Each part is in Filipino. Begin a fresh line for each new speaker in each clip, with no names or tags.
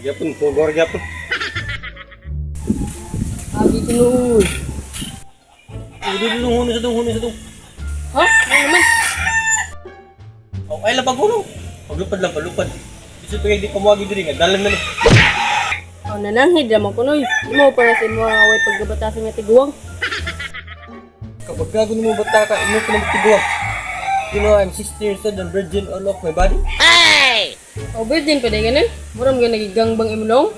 Gyapon, pugor gyapon.
Agi ko nun.
Hindi dulong huno sa dong.
Ha? Ano naman?
Oh, ay lapag huno. Paglupad lang, palupad. Bisa pa hindi pamawagi diri nga dalan na ni.
Oh, nananghid naman ko nun. Di mo para sa mga away paggabatasan nga tiguang.
Kapag gago mo bata ka, ino ko na magtiguang. You know, I'm 16 years old and virgin all of my body.
Oh, virgin pa din ganun. Muram nga nagigangbang imulong.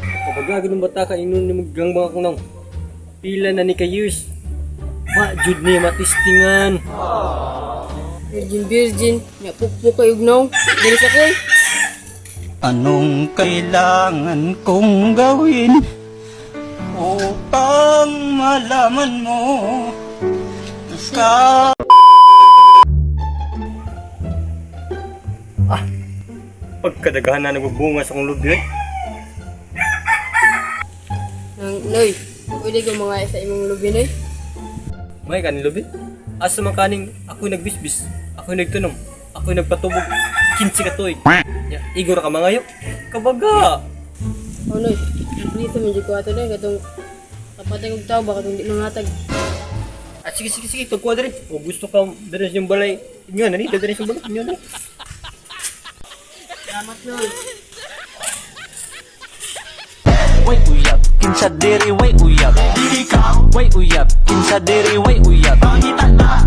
Kapag gago mo bata ka, ino na maggangbang ako nang pila na ni ka years. Jud niya matistingan.
Virgin. Nga pukpuk kayo gnaw. Dili sa koy.
Anong kailangan kong gawin upang malaman mo ka?
Pagkadagahan na nagbubunga sa kong lubi.
Noy, pwede ko mga sa imong lubi, Noy.
May kanin lubi. Asa man kaning ako'y nagbisbis, ako'y nagtunom, ako'y nagpatubog. 15 ka toy. Ya, igor ka mangayo. Kabaga.
Oh, Noy. Dito mo dyan ko ato na. Katong kapatay kong tao ba katong di mangatag.
Sige, tugkuha din. O gusto ka din yung balay. Inyo na ni, din yung balay. Inyo na.
Salamat, Noy.
Way uyab, kinsa diri way uyab. Diri ka, way uyab, kinsa diri way uyab. Pangitan na.